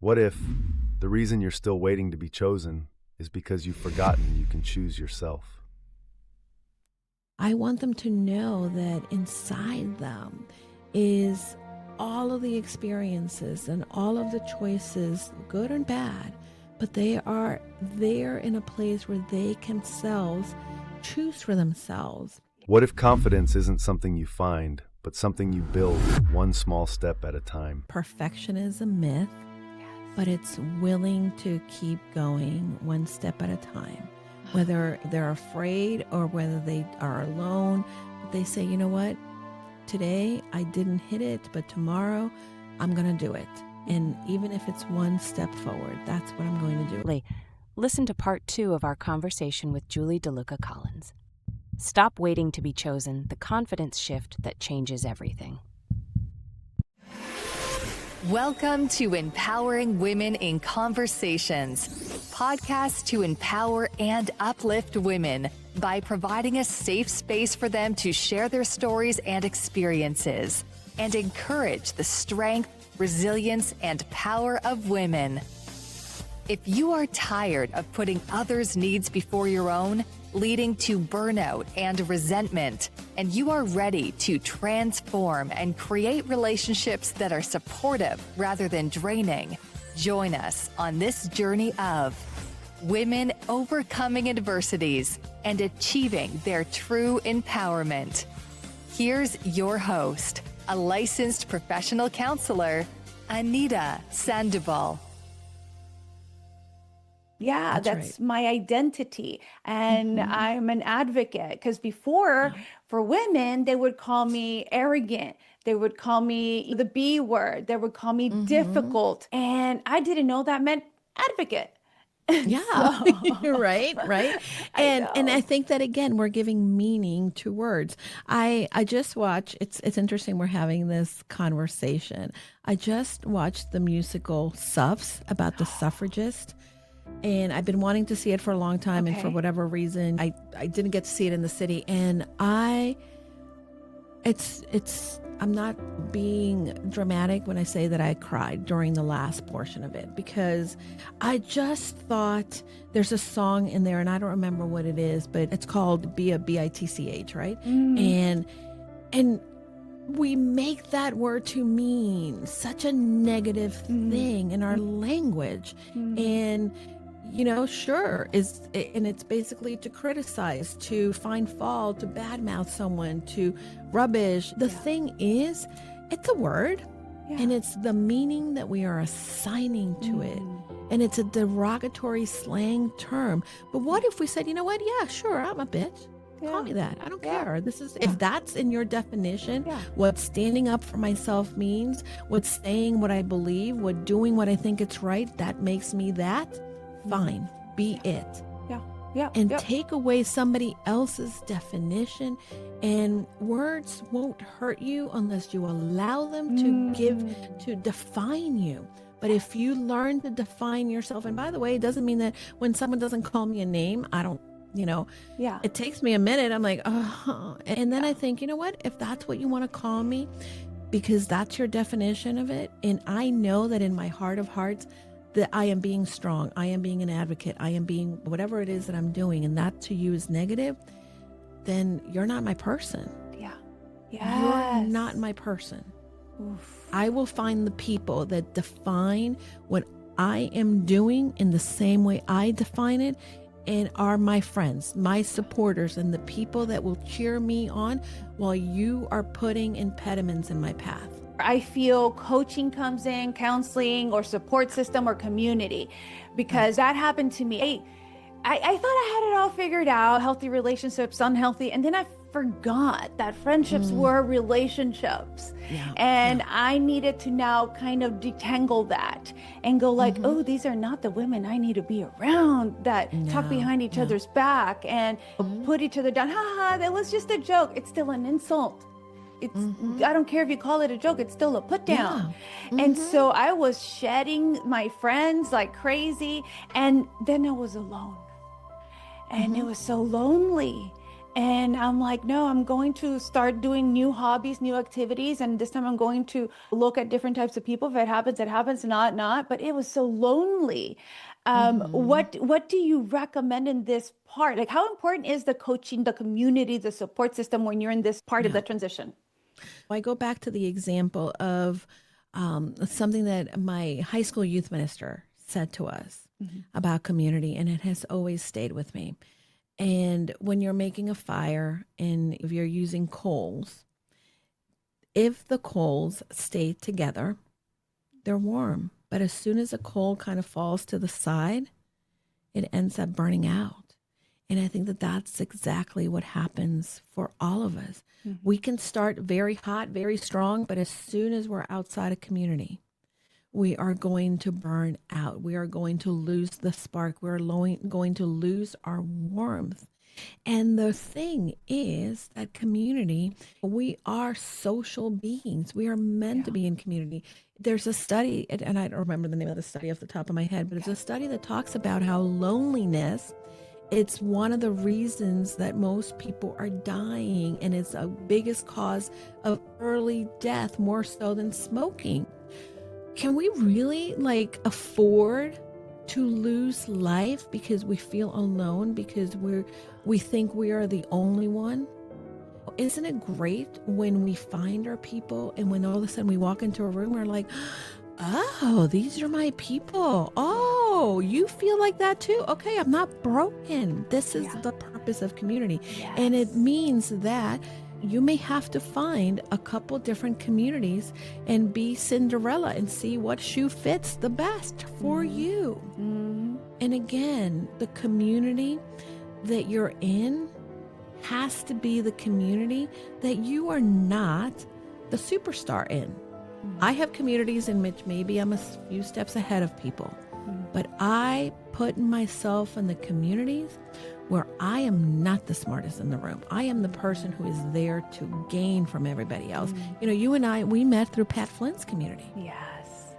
What if the reason you're still waiting to be chosen is because you've forgotten you can choose yourself? I want them to know that inside them is all of the experiences and all of the choices, good and bad, but they are there in a place where they can choose for themselves. What if confidence isn't something you find, but something you build one small step at a time? Perfection is a myth, but it's willing to keep going one step at a time. Whether they're afraid or whether they are alone, they say, you know what? Today I didn't hit it, but tomorrow I'm going to do it. And even if it's one step forward, that's what I'm going to do. Listen to part 2 of our conversation with Julie DeLucca-Collins. Stop waiting to be chosen, the confidence shift that changes everything. Welcome to Empowering Women in Conversations, podcast to empower and uplift women by providing a safe space for them to share their stories and experiences and encourage the strength, resilience, and power of women. If you are tired of putting others' needs before your own, leading to burnout and resentment, and you are ready to transform and create relationships that are supportive rather than draining, join us on this journey of women overcoming adversities and achieving their true empowerment. Here's your host, a licensed professional counselor, Anita Sandoval. Yeah, that's right. My identity. And I'm an advocate because before, for women, they would call me arrogant. They would call me the B word. They would call me difficult. And I didn't know that meant advocate. Yeah, right. And I think that, again, we're giving meaning to words. I just watched, it's interesting we're having this conversation. I just watched the musical Suffs about the suffragist. And I've been wanting to see it for a long time. And for whatever reason, I didn't get to see it in the city. And I'm not being dramatic when I say that I cried during the last portion of it, because I just thought there's a song in there and I don't remember what it is, but it's called Be a Bitch, right? And we make that word to mean such a negative thing in our language. And sure, and it's basically to criticize, to find fault, to badmouth someone, to rubbish. The thing is, it's a word, and it's the meaning that we are assigning to it. And it's a derogatory slang term. But what if we said, you know what? Yeah, sure, I'm a bitch. Call me that. I don't care. If that's in your definition, what standing up for myself means, what saying what I believe, what doing what I think it's right, that makes me that. Fine, be it. And take away somebody else's definition, and words won't hurt you unless you allow them to define you. But if you learn to define yourself, and by the way, it doesn't mean that when someone doesn't call me a name, I don't, it takes me a minute. I'm like, oh, and then I think, you know what, if that's what you want to call me, because that's your definition of it, and I know that in my heart of hearts, that I am being strong, I am being an advocate, I am being whatever it is that I'm doing, and that to you is negative, then you're not my person. You're not my person. I will find the people that define what I am doing in the same way I define it, and are my friends, my supporters, and the people that will cheer me on while you are putting impediments in my path. I feel coaching comes in, counseling or support system or community, because that happened to me. I thought I had it all figured out, healthy relationships, unhealthy, and then I forgot that friendships were relationships. I needed to now kind of detangle that and go like, oh, these are not the women I need to be around that talk behind each other's back and put each other down. That was just a joke. It's still an insult. I don't care if you call it a joke, it's still a put down. And so I was shedding my friends like crazy. And then I was alone. And it was so lonely. And I'm like, no, I'm going to start doing new hobbies, new activities. And this time I'm going to look at different types of people. If it happens, it happens, not. But it was so lonely. What do you recommend in this part? Like, how important is the coaching, the community, the support system when you're in this part of the transition? I go back to the example of something that my high school youth minister said to us about community, and it has always stayed with me. And when you're making a fire and if you're using coals, if the coals stay together, they're warm. But as soon as a coal kind of falls to the side, it ends up burning out. And I think that that's exactly what happens for all of us. We can start very hot, very strong, but as soon as we're outside of community, we are going to burn out. We are going to lose the spark. We're going to lose our warmth. And the thing is that community, we are social beings. We are meant to be in community. There's a study, and I don't remember the name of the study off the top of my head, but it's a study that talks about how loneliness, it's one of the reasons that most people are dying, and it's a biggest cause of early death, more so than smoking. Can we really afford to lose life because we feel alone, because we think we are the only one? Isn't it great when we find our people and when all of a sudden we walk into a room, we're like, oh, these are my people. Oh, you feel like that too? Okay, I'm not broken. This is the purpose of community. Yes. And it means that you may have to find a couple different communities and be Cinderella and see what shoe fits the best for you. And again, the community that you're in has to be the community that you are not the superstar in. I have communities in which maybe I'm a few steps ahead of people, but I put myself in the communities where I am not the smartest in the room. I am the person who is there to gain from everybody else. You know, you and I, we met through Pat Flynn's community. Yes.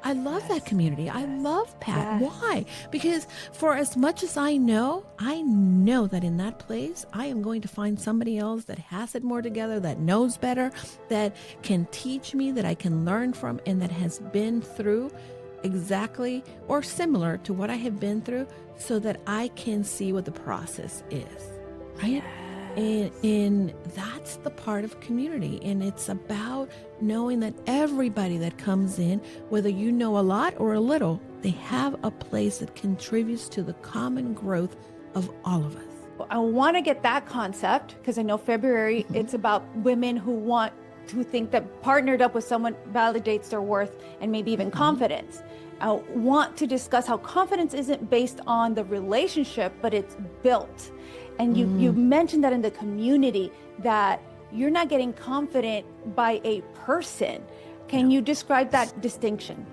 I love that community. I love Pat. Why? Because for as much as I know that in that place, I am going to find somebody else that has it more together, that knows better, that can teach me, that I can learn from, and that has been through exactly or similar to what I have been through, so that I can see what the process is, right? And that's the part of community. And it's about knowing that everybody that comes in, whether you know a lot or a little, they have a place that contributes to the common growth of all of us. I want to get that concept because I know February, it's about women who think that partnered up with someone validates their worth and maybe even confidence. I want to discuss how confidence isn't based on the relationship, but it's built. And you mentioned that in the community, that you're not getting confident by a person. Can you describe that distinction?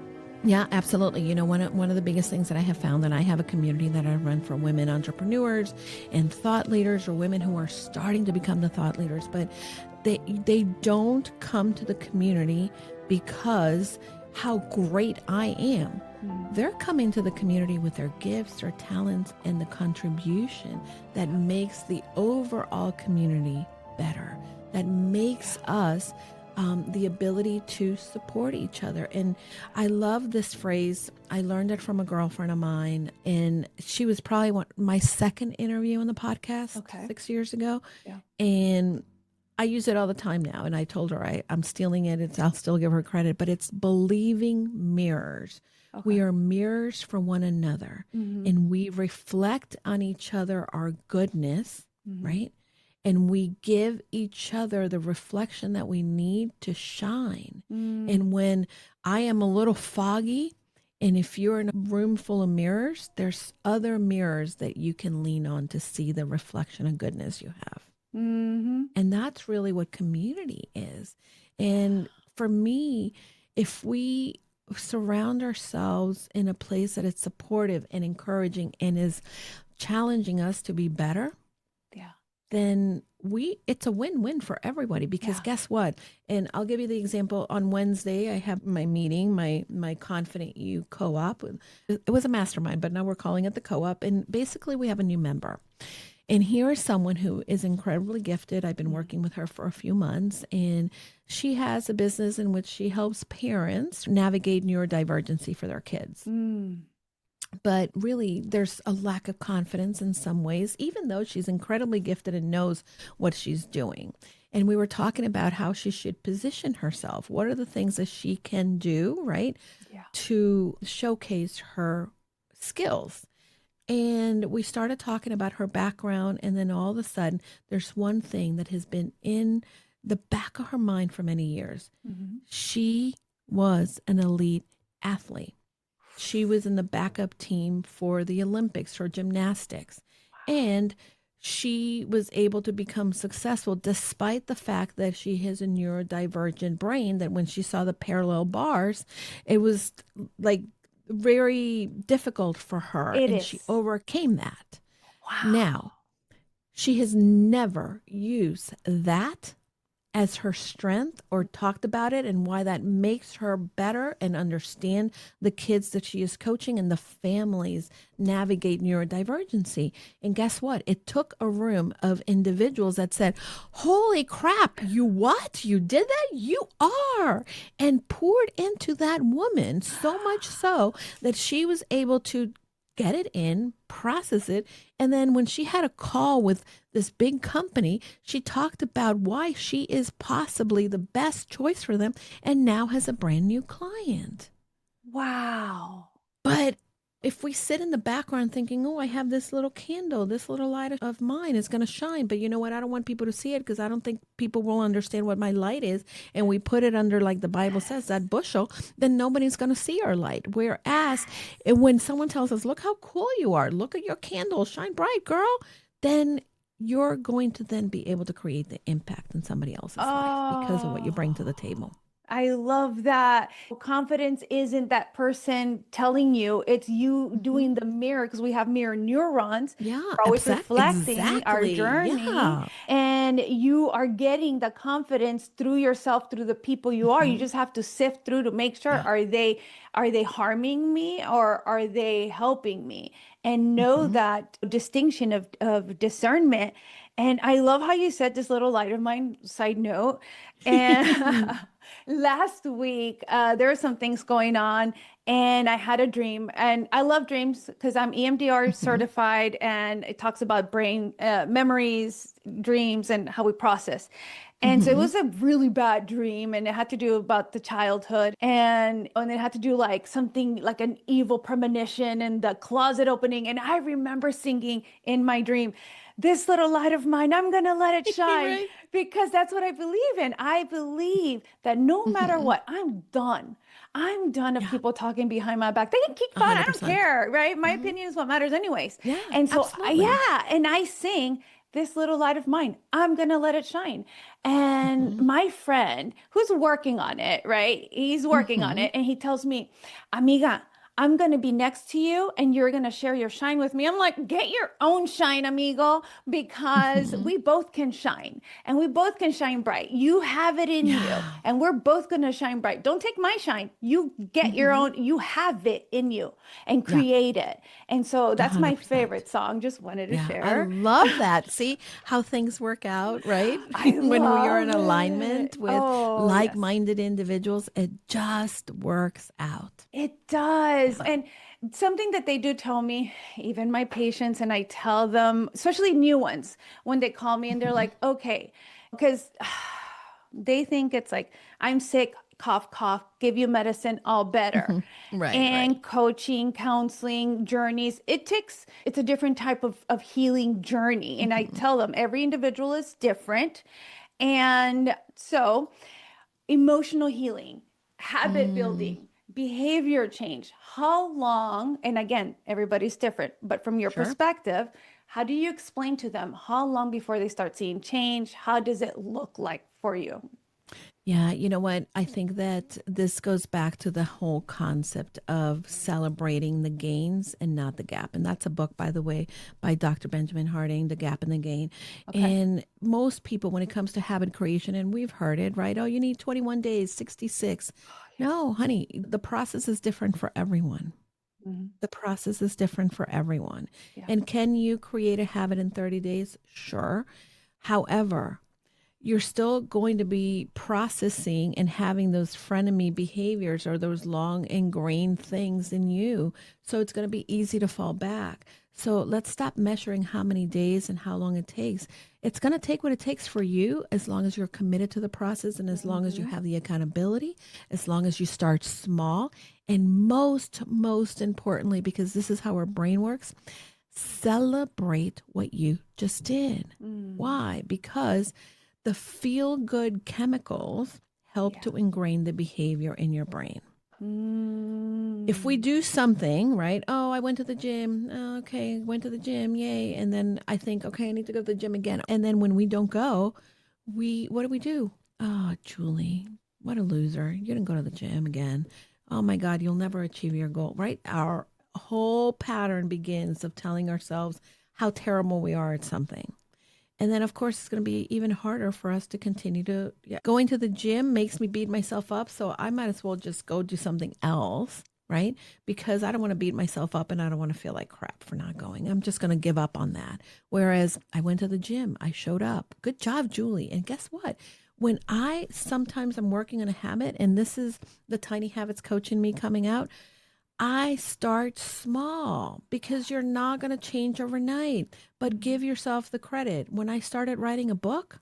Yeah, absolutely. You know, one of the biggest things that I have found, and I have a community that I run for women entrepreneurs and thought leaders, or women who are starting to become the thought leaders, but they don't come to the community because how great I am. They're coming to the community with their gifts, their talents, and the contribution that makes the overall community better, that makes us the ability to support each other. And I love this phrase. I learned it from a girlfriend of mine, and she was probably my second interview on the podcast 6 years ago. Yeah. And I use it all the time now. And I told her I'm stealing it. I'll still give her credit, but it's believing mirrors. Okay. We are mirrors for one another, and we reflect on each other our goodness, right? And we give each other the reflection that we need to shine. And when I am a little foggy, and if you're in a room full of mirrors, there's other mirrors that you can lean on to see the reflection of goodness you have. And that's really what community is. And for me, if we surround ourselves in a place that is supportive and encouraging and is challenging us to be better, then it's a win-win for everybody. Because guess what? And I'll give you the example. On Wednesday, I have my meeting, my Confident You co-op. It was a mastermind, but now we're calling it the co-op. And basically we have a new member. And here is someone who is incredibly gifted. I've been working with her for a few months, and she has a business in which she helps parents navigate neurodivergency for their kids. But really, there's a lack of confidence in some ways, even though she's incredibly gifted and knows what she's doing. And we were talking about how she should position herself. What are the things that she can do, right, to showcase her skills? And we started talking about her background, and then all of a sudden, there's one thing that has been in the back of her mind for many years. She was an elite athlete. She was in the backup team for the Olympics for gymnastics. And she was able to become successful despite the fact that she has a neurodivergent brain, that when she saw the parallel bars, it was like very difficult for her. She overcame that. Wow. Now, she has never used that as her strength or talked about it and why that makes her better and understand the kids that she is coaching and the families navigate neurodivergency. And guess what? It took a room of individuals that said, holy crap, you what? You did that? You are. And poured into that woman so much so that she was able to get it in, process it. And then when she had a call with this big company, she talked about why she is possibly the best choice for them and now has a brand new client. Wow. But if we sit in the background thinking, oh, I have this little candle, this little light of mine is going to shine. But you know what? I don't want people to see it because I don't think people will understand what my light is. And we put it under, like the Bible says, that bushel, then nobody's going to see our light. Whereas when someone tells us, look how cool you are, look at your candle, shine bright, girl, then you're going to then be able to create the impact in somebody else's life because of what you bring to the table. I love that. Confidence isn't that person telling you, it's you doing the mirror, because we have mirror neurons. Yeah, We're always reflecting our exactly. journey. Yeah. And you are getting the confidence through yourself, through the people you are. You just have to sift through to make sure, are they harming me or are they helping me? And know that distinction of discernment. And I love how you said this little light of mine, side note. And last week, there were some things going on and I had a dream, and I love dreams because I'm EMDR certified, and it talks about brain memories, dreams, and how we process. And so it was a really bad dream, and it had to do about the childhood, and it had to do like something like an evil premonition and the closet opening. And I remember singing in my dream, this little light of mine, I'm going to let it shine. Right. Because that's what I believe in. I believe that no matter what, I'm done. I'm done of people talking behind my back. They can keep on. I don't 100%. care, right? My opinion is what matters anyways. Yeah, And so, absolutely. and I sing, this little light of mine, I'm going to let it shine. And my friend who's working on it, right? He's working on it. And he tells me, amiga, I'm going to be next to you and you're going to share your shine with me. I'm like, get your own shine, amigo, because we both can shine and we both can shine bright. You have it in you and we're both going to shine bright. Don't take my shine. You get your own, you have it in you and create it. And so that's my 100%. favorite song. Just wanted to I share. love that. See how things work out, right? When we are in love alignment it. with Oh, yes. like-minded individuals, it just works out. It does. And something that they do tell me, even my patients, and I tell them, especially new ones, when they call me and they're like, okay, because they think it's like, I'm sick, cough, cough, give you medicine, all better. Right, And coaching, counseling, journeys, it's a different type of healing journey. And I tell them every individual is different. And so emotional healing, habit building, behavior change, how long, and again, everybody's different, but from your perspective, how do you explain to them how long before they start seeing change? How does it look like for you? Yeah, you know what? I think that this goes back to the whole concept of celebrating the gains and not the gap. And that's a book, by the way, by Dr. Benjamin Harding, The Gap and the Gain. And most people, when it comes to habit creation, and we've heard it, right? Oh, you need 21 days, 66. No, honey, the process is different for everyone. The process is different for everyone. Yeah. And can you create a habit in 30 days? Sure. However, you're still going to be processing and having those frenemy behaviors or those long ingrained things in you. So it's going to be easy to fall back. So let's stop measuring how many days and how long it takes. It's going to take what it takes for you as long as you're committed to the process and as long as you have the accountability, as long as you start small. And most importantly, because this is how our brain works, celebrate what you just did. Why? Because the feel-good chemicals help to ingrain the behavior in your brain. If we do something, right? Oh, I went to the gym. Oh, okay, went to the gym. Yay. And then I think, okay, I need to go to the gym again. And then when we don't go, what do? Oh, Julie, what a loser. You didn't go to the gym again. Oh my God, you'll never achieve your goal, right? Our whole pattern begins of telling ourselves how terrible we are at something. And then, of course, it's going to be even harder for us to continue to, going to the gym makes me beat myself up. So I might as well just go do something else, right? Because I don't want to beat myself up and I don't want to feel like crap for not going. I'm just going to give up on that. Whereas I went to the gym, I showed up. Good job, Julie. And guess what? When sometimes I'm working on a habit, and this is the Tiny Habits coach in me coming out, I start small because you're not going to change overnight, but give yourself the credit. When I started writing a book,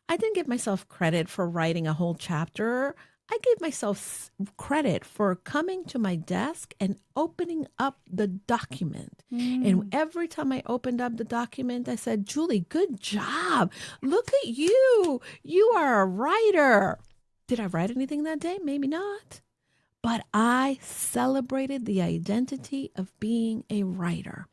I didn't give myself credit for writing a whole chapter. I gave myself credit for coming to my desk and opening up the document. And every time I opened up the document, I said, Julie, good job. Look at you. You are a writer. Did I write anything that day? Maybe not. But I celebrated the identity of being a writer.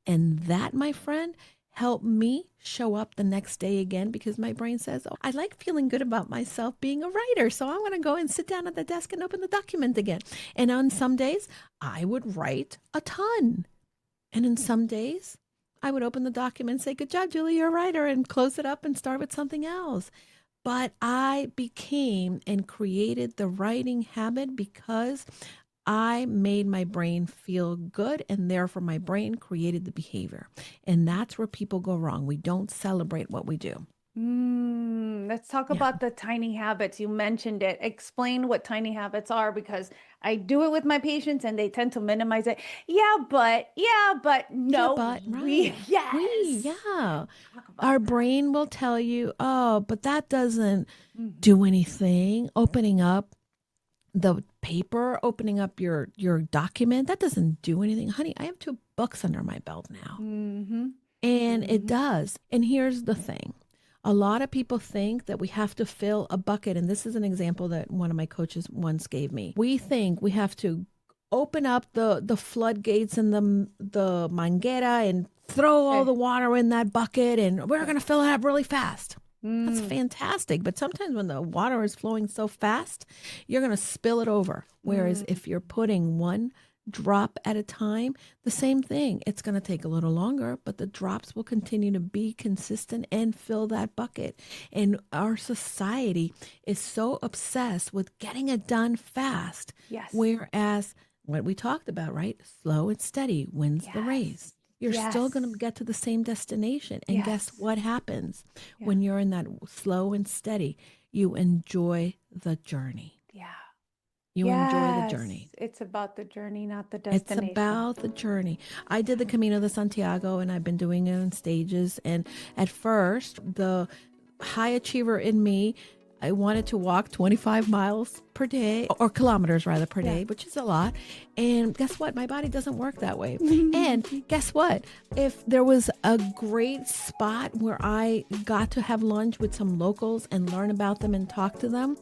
And that, my friend, helped me show up the next day again because my brain says, oh, I like feeling good about myself being a writer. So I'm going to go and sit down at the desk and open the document again. And on some days, I would write a ton. And in some days, I would open the document and say, good job, Julie, you're a writer, and close it up and start with something else. But I became and created the writing habit because I made my brain feel good, and therefore my brain created the behavior. And that's where people go wrong. We don't celebrate what we do. Let's talk about the tiny habits. You mentioned it. Explain what tiny habits are, because I do it with my patients and they tend to minimize it. Yeah, but no. But Yes. Our brain will tell you, oh, but that doesn't do anything. Opening up the paper, opening up your document, that doesn't do anything. Honey, I have 2 books under my belt now. And it does. And here's the thing. A lot of people think that we have to fill a bucket. And this is an example that one of my coaches once gave me. We think we have to open up the floodgates and the manguera and throw all the water in that bucket, and we're going to fill it up really fast. That's fantastic. But sometimes when the water is flowing so fast, you're going to spill it over. Whereas if you're putting one drop at a time, the same thing. It's going to take a little longer, but the drops will continue to be consistent and fill that bucket. And our society is so obsessed with getting it done fast. Yes. Whereas what we talked about, right? Slow and steady wins the race. You're still going to get to the same destination. And guess what happens when you're in that slow and steady? You enjoy the journey. Yeah. You enjoy the journey. It's about the journey, not the destination. It's about the journey. I did the Camino de Santiago, and I've been doing it in stages. And at first, the high achiever in me, I wanted to walk 25 miles per day, or kilometers rather per day, which is a lot. And guess what? My body doesn't work that way. And guess what? If there was a great spot where I got to have lunch with some locals and learn about them and talk to them,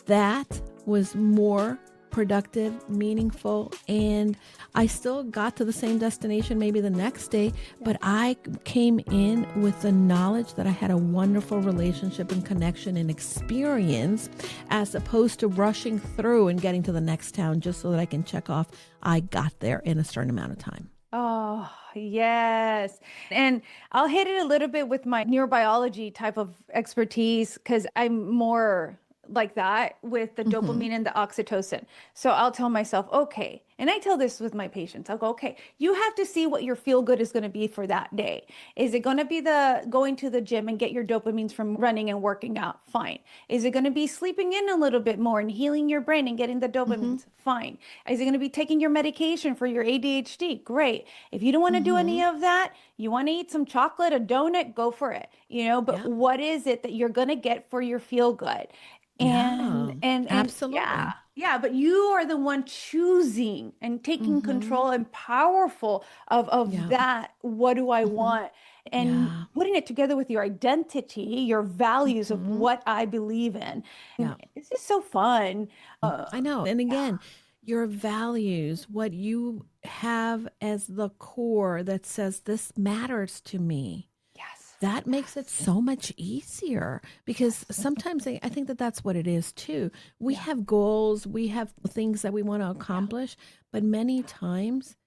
that was more productive, meaningful, and I still got to the same destination maybe the next day, but I came in with the knowledge that I had a wonderful relationship and connection and experience, as opposed to rushing through and getting to the next town just so that I can check off I got there in a certain amount of time. Oh, yes. And I'll hit it a little bit with my neurobiology type of expertise, because I'm more like that with the dopamine and the oxytocin. So I'll tell myself, okay, and I tell this with my patients. I'll go, okay, you have to see what your feel good is going to be for that day. Is it going to be the going to the gym and get your dopamines from running and working out? Fine. Is it going to be sleeping in a little bit more and healing your brain and getting the dopamines? Fine. Is it going to be taking your medication for your ADHD? Great. If you don't want to do any of that, you want to eat some chocolate, a donut, go for it. But what is it that you're going to get for your feel good? And Absolutely. yeah, but you are the one choosing and taking control and powerful of that. What do I want? And putting it together with your identity, your values of what I believe in. Yeah. It's just so fun. I know. And again, your values, what you have as the core that says this matters to me. Yes. That makes it so much easier because sometimes I think that that's what it is too. We have goals, we have things that we want to accomplish, but many times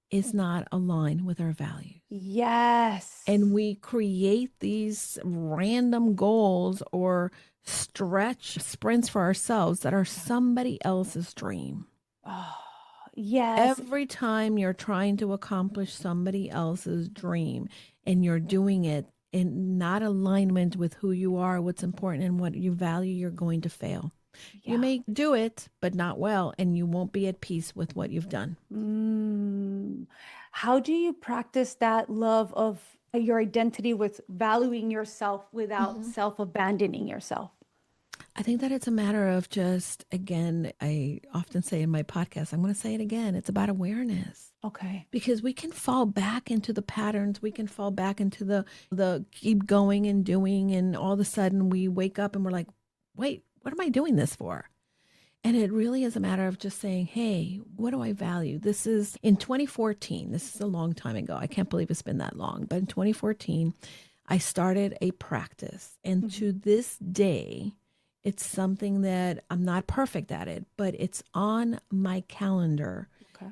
it's not aligned with our values. Yes. And we create these random goals or stretch sprints for ourselves that are somebody else's dream. Yes. Every time you're trying to accomplish somebody else's dream and you're doing it in not alignment with who you are, what's important and what you value, you're going to fail. You may do it, but not well, and you won't be at peace with what you've done. How do you practice that love of your identity with valuing yourself without self-abandoning yourself? I think that it's a matter of just, again, I often say in my podcast, I'm going to say it again, it's about awareness. Okay. Because we can fall back into the patterns, we can fall back into the keep going and doing, and all of a sudden we wake up and we're like, wait, what am I doing this for? And it really is a matter of just saying, hey, what do I value? This is in 2014. This is a long time ago. I can't believe it's been that long. But in 2014, I started a practice. And to this day, it's something that I'm not perfect at it, but it's on my calendar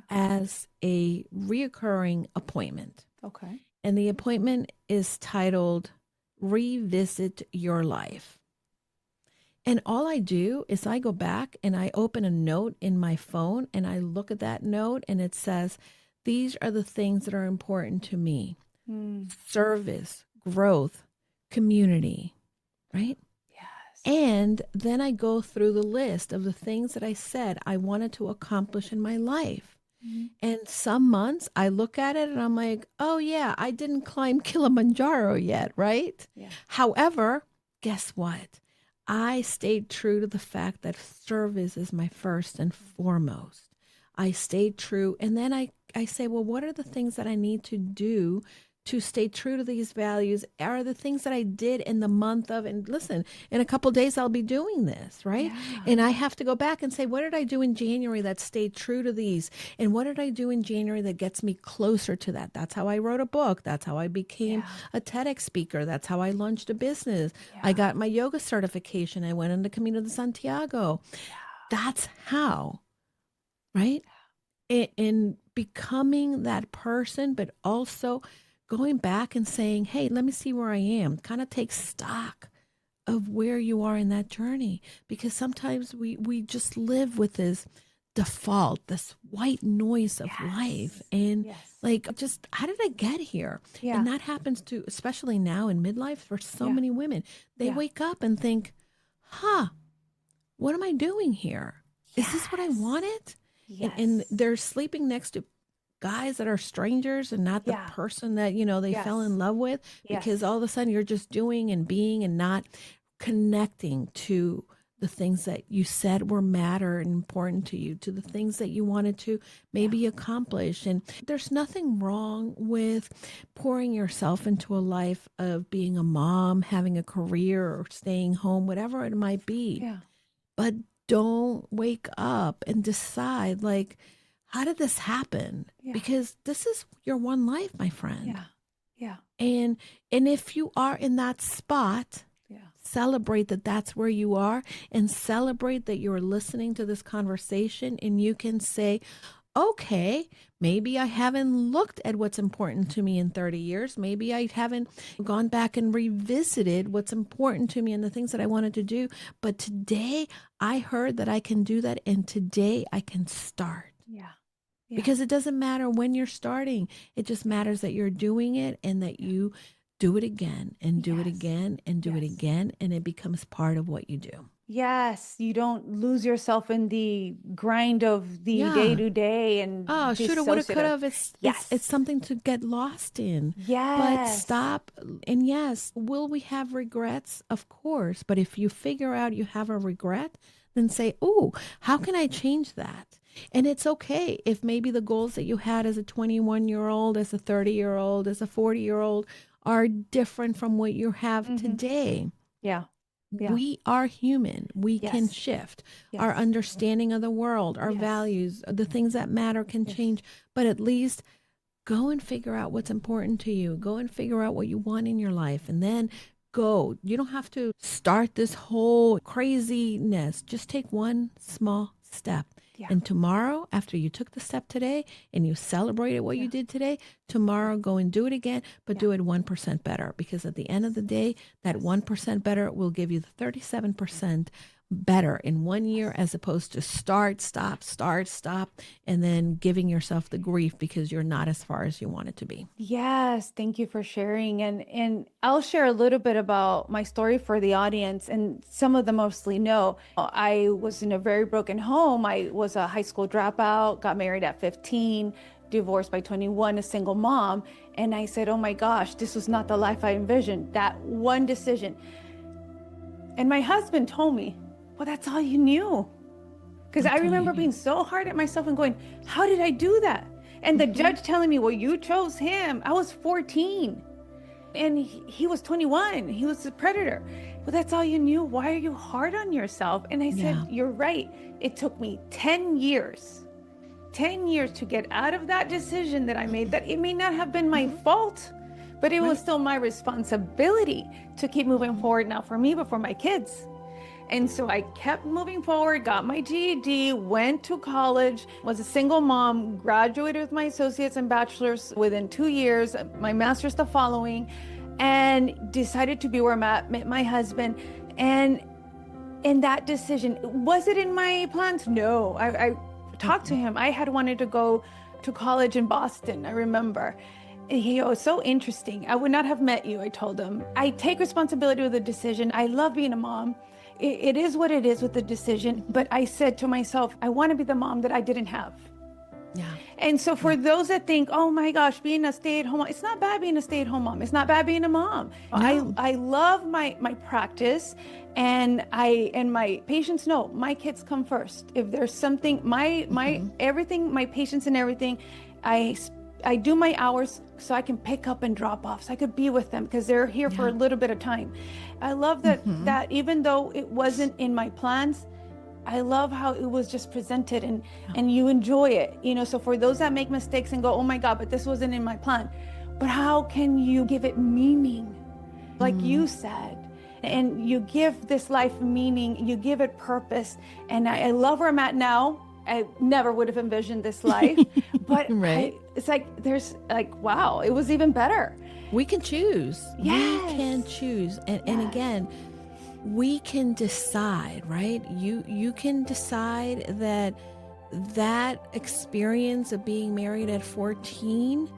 as a reoccurring appointment. Okay. And the appointment is titled Revisit Your Life. And all I do is I go back and I open a note in my phone and I look at that note and it says, these are the things that are important to me. Service, growth, community, right? Yes. And then I go through the list of the things that I said I wanted to accomplish in my life. And some months I look at it and I'm like, oh yeah, I didn't climb Kilimanjaro yet, right? Yeah. However, guess what? I stayed true to the fact that service is my first and foremost. I stayed true. And then I say, well, what are the things that I need to do to stay true to these values? Are the things that I did in the month of, and listen, in a couple of days, I'll be doing this, right? Yeah. And I have to go back and say, what did I do in January that stayed true to these? And what did I do in January that gets me closer to that? That's how I wrote a book. That's how I became a TEDx speaker. That's how I launched a business. I got my yoga certification. I went into Camino de Santiago. That's how, right? In becoming that person, but also going back and saying, hey, let me see where I am. Kind of take stock of where you are in that journey. Because sometimes we just live with this default, this white noise of life. And like, just how did I get here? Yeah. And that happens to, especially now in midlife for so many women. They wake up and think, what am I doing here? Is this what I wanted? Yes. And they're sleeping next to guys that are strangers and not the person that, they fell in love with, because all of a sudden you're just doing and being and not connecting to the things that you said were matter and important to you, to the things that you wanted to maybe accomplish. And there's nothing wrong with pouring yourself into a life of being a mom, having a career, or staying home, whatever it might be. Yeah. But don't wake up and decide, like, how did this happen? Because this is your one life, my friend. Yeah. And if you are in that spot, celebrate that that's where you are, and celebrate that you're listening to this conversation and you can say, okay, maybe I haven't looked at what's important to me in 30 years. Maybe I haven't gone back and revisited what's important to me and the things that I wanted to do. But today I heard that I can do that. And today I can start. Yeah. Yeah. Because it doesn't matter when you're starting. It just matters that you're doing it and that you do it again and do it Yes. again and do it Yes. again. And it becomes part of what you do. Yes, you don't lose yourself in the grind of the Yeah. day to day and Oh, shoulda, woulda, dissociative. coulda. It's Yes. something to get lost in. But Yes. stop. And yes, will we have regrets? Of course. But if you figure out you have a regret, then say, oh, how can I change that? And it's okay if maybe the goals that you had as a 21-year-old, as a 30-year-old, as a 40-year-old are different from what you have today. Yeah. Yeah. We are human. We can Yes. shift. Yes. Our understanding of the world, our Yes. values, the things that matter can change. But at least go and figure out what's important to you. Go and figure out what you want in your life. And then go. You don't have to start this whole craziness. Just take one small step. Yeah. And tomorrow, after you took the step today and you celebrated what you did today, tomorrow go and do it again, but do it 1% better. Because at the end of the day, that 1% better will give you the 37% better in 1 year, as opposed to start, stop, and then giving yourself the grief because you're not as far as you want it to be. Yes, thank you for sharing. And I'll share a little bit about my story for the audience, and some of them mostly know. I was in a very broken home. I was a high school dropout, got married at 15, divorced by 21, a single mom. And I said, oh my gosh, this was not the life I envisioned. That one decision. And my husband told me, well, that's all you knew. Because I remember being so hard at myself and going, how did I do that? And the judge telling me, well, you chose him. I was 14 and he was 21. He was a predator. Well, that's all you knew. Why are you hard on yourself? And I said, you're right. It took me 10 years to get out of that decision that I made, that it may not have been my fault, but it was still my responsibility to keep moving forward, not for me, but for my kids. And so I kept moving forward, got my GED, went to college, was a single mom, graduated with my associates and bachelor's within 2 years, my master's the following, and decided to be where I'm at, met my husband. And in that decision, was it in my plans? No, I talked to him. I had wanted to go to college in Boston, I remember. And he was so interesting. I would not have met you, I told him. I take responsibility with the decision. I love being a mom. It is what it is with the decision. But I said to myself, I want to be the mom that I didn't have. Yeah. And so for those that think, oh my gosh, being a stay-at-home mom, it's not bad being a stay-at-home mom. It's not bad being a mom. No. I love my practice, and my patients know my kids come first. If there's something, my everything, my patients and everything, I do my hours so I can pick up and drop off, so I could be with them because they're here for a little bit of time. I love that that even though it wasn't in my plans, I love how it was just presented and you enjoy it. You know, so for those that make mistakes and go, oh my God, but this wasn't in my plan. But how can you give it meaning? Like you said, and you give this life meaning, you give it purpose. And I love where I'm at now. I never would have envisioned this life, but Right. it's like, there's like, wow, it was even better. We can choose. Yes. We can choose. And again, we can decide, right? You can decide that experience of being married at 14,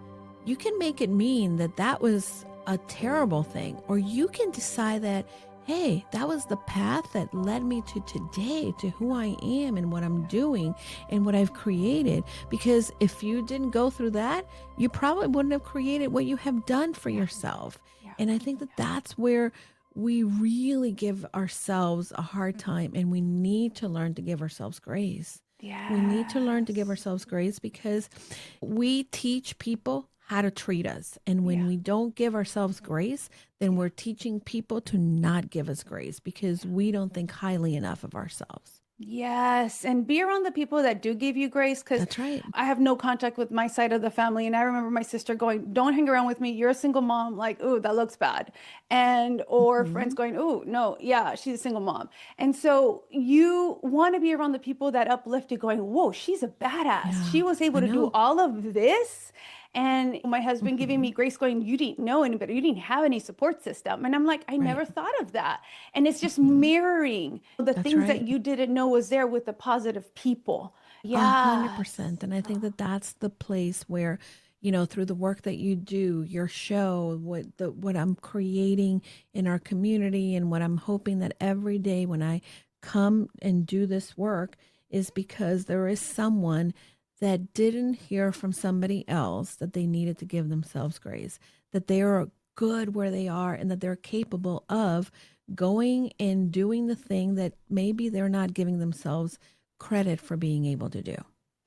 you can make it mean that was a terrible thing. Or you can decide that, hey, that was the path that led me to today, to who I am and what I'm doing and what I've created. Because if you didn't go through that, you probably wouldn't have created what you have done for yourself. And I think that's where we really give ourselves a hard time, and we need to learn to give ourselves grace. Yeah. We need to learn to give ourselves grace because we teach people how to treat us. And when we don't give ourselves grace, then we're teaching people to not give us grace because we don't think highly enough of ourselves. Yes, and be around the people that do give you grace, because That's right. I have no contact with my side of the family. And I remember my sister going, "Don't hang around with me. You're a single mom." Like, "Ooh, that looks bad." And, or friends Mhm. going, "Ooh, no, yeah, she's a single mom." And so you want to be around the people that uplift you, going, "Whoa, she's a badass. Yeah, She was able I to do know. all of this." And my husband giving me Mhm. grace, going, "You didn't know anybody. You didn't have any support system." And I'm like, I Right. never thought of that. And it's just Mhm. mirroring the That's things that right. you didn't know was there with the positive people. Yes. 100%. And I think that that's the place where, through the work that you do, your show, what I'm creating in our community, and what I'm hoping that every day when I come and do this work is because there is someone that didn't hear from somebody else that they needed to give themselves grace, that they are good where they are, and that they're capable of going and doing the thing that maybe they're not giving themselves credit for being able to do.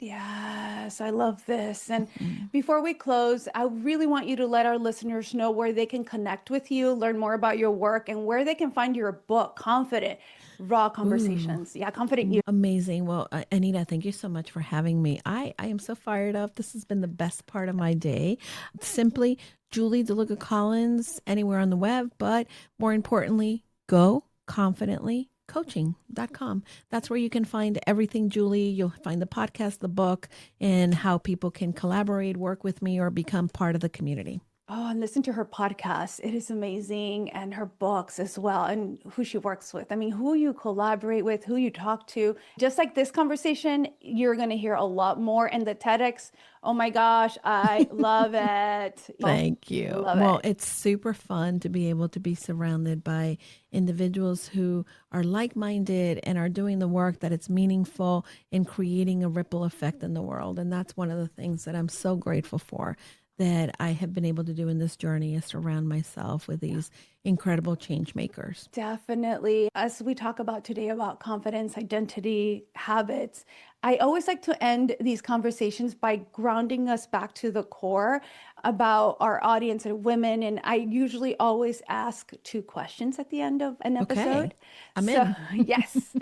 Yes, I love this. And Mhm. before we close, I really want you to let our listeners know where they can connect with you, learn more about your work, and where they can find your book, Confident, Raw Ooh, Conversations. Yeah, Confident You. amazing. Well, Anita, thank you so much for having me. I am so fired up. This has been the best part of my day. Simply Julie DeLucca-Collins anywhere on the web, but more importantly, go confidently coaching.com. That's where you can find everything, Julie. You'll find the podcast, the book, and how people can collaborate, work with me, or become part of the community. Oh, and listen to her podcast. It is amazing. And her books as well, and who she works with. I mean, who you collaborate with, who you talk to. Just like this conversation, you're going to hear a lot more. And the TEDx, oh my gosh, I love it. Oh, Thank you. love Well, it. it's super fun to be able to be surrounded by individuals who are like minded and are doing the work that it's meaningful in creating a ripple effect in the world. And that's one of the things that I'm so grateful for that I have been able to do in this journey, is surround myself with these incredible change makers. Definitely. As we talk about today about confidence, identity, habits, I always like to end these conversations by grounding us back to the core about our audience and women. And I usually always ask two questions at the end of an Okay, episode. I'm So, in. yes.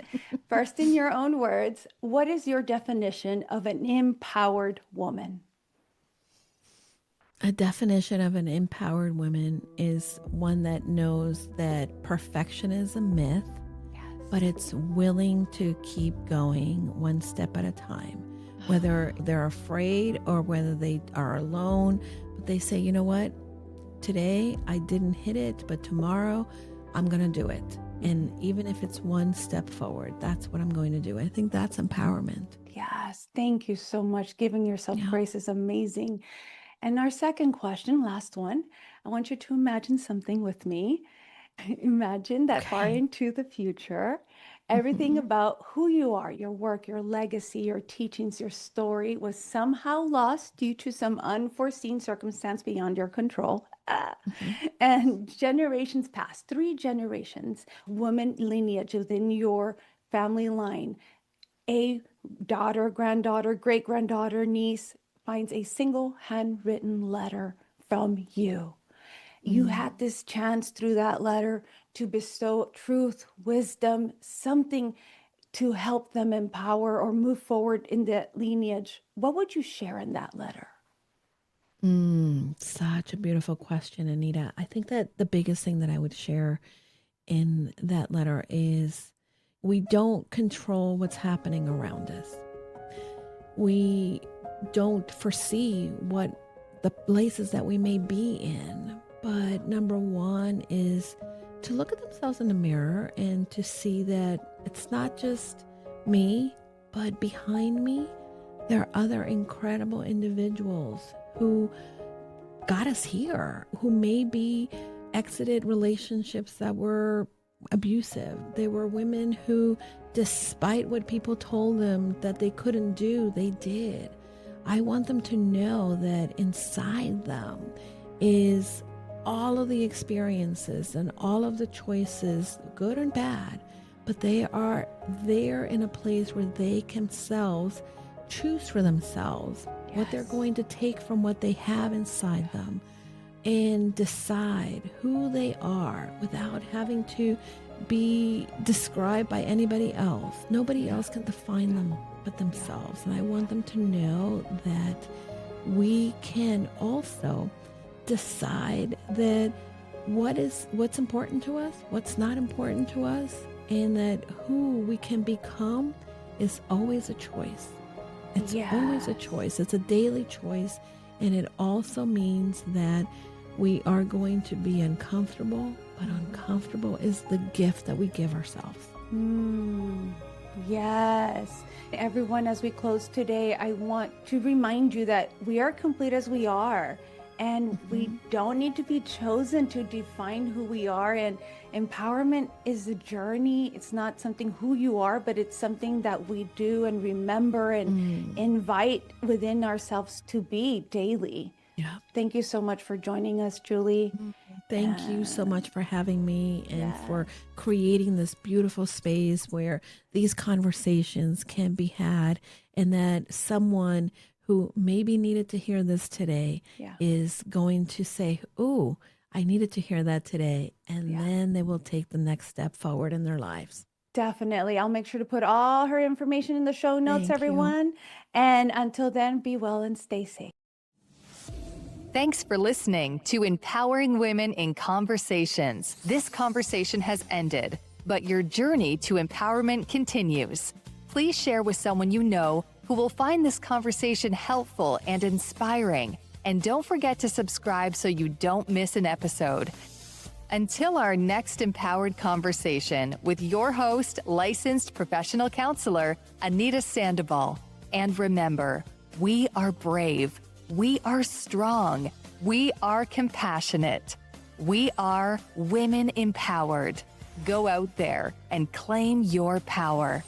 First, in your own words, what is your definition of an empowered woman? A definition of an empowered woman is one that knows that perfection is a myth, but it's willing to keep going one step at a time, whether they're afraid or whether they are alone. But they say, you know what? Today I didn't hit it, but tomorrow I'm going to do it. And even if it's one step forward, that's what I'm going to do. I think that's empowerment. Yes, thank you so much. Giving yourself Yeah. grace is amazing. And our second question, last one, I want you to imagine something with me. Imagine that far Okay. into the future, everything Mhm. about who you are, your work, your legacy, your teachings, your story was somehow lost due to some unforeseen circumstance beyond your control. Mhm. And generations passed, 3 generations, woman lineage within your family line, a daughter, granddaughter, great granddaughter, niece finds a single handwritten letter from you. You Mm. had this chance through that letter to bestow truth, wisdom, something to help them empower or move forward in that lineage. What would you share in that letter? Such a beautiful question, Anita. I think that the biggest thing that I would share in that letter is we don't control what's happening around us. We don't foresee what the places that we may be in. But number one is to look at themselves in the mirror and to see that it's not just me, but behind me, there are other incredible individuals who got us here, who maybe exited relationships that were abusive. They were women who, despite what people told them that they couldn't do, they did. I want them to know that inside them is all of the experiences and all of the choices, good and bad, but they are there in a place where they can themselves choose for themselves what they're going to take from what they have inside them and decide who they are without having to be described by anybody else. Nobody else can define them but themselves. And I want them to know that we can also decide that what's important to us, what's not important to us, and that who we can become is always a choice. It's always a choice. It's a daily choice. And it also means that we are going to be uncomfortable, but uncomfortable is the gift that we give ourselves. Yes. Everyone, as we close today, I want to remind you that we are complete as we are. And we don't need to be chosen to define who we are. And empowerment is a journey. It's not something who you are, but it's something that we do and remember and invite within ourselves to be daily. Yeah. Thank you so much for joining us, Julie. Thank you so much for having me and for creating this beautiful space where these conversations can be had, and that someone who maybe needed to hear this today is going to say, "Oh, I needed to hear that today." And then they will take the next step forward in their lives. Definitely. I'll make sure to put all her information in the show notes, Thank you. everyone. And until then, be well and stay safe. Thanks for listening to Empowering Women in Conversations. This conversation has ended, but your journey to empowerment continues. Please share with someone you know who will find this conversation helpful and inspiring. And don't forget to subscribe so you don't miss an episode. Until our next empowered conversation with your host, licensed professional counselor, Anita Sandoval. And remember, we are brave. We are strong. We are compassionate. We are women empowered. Go out there and claim your power.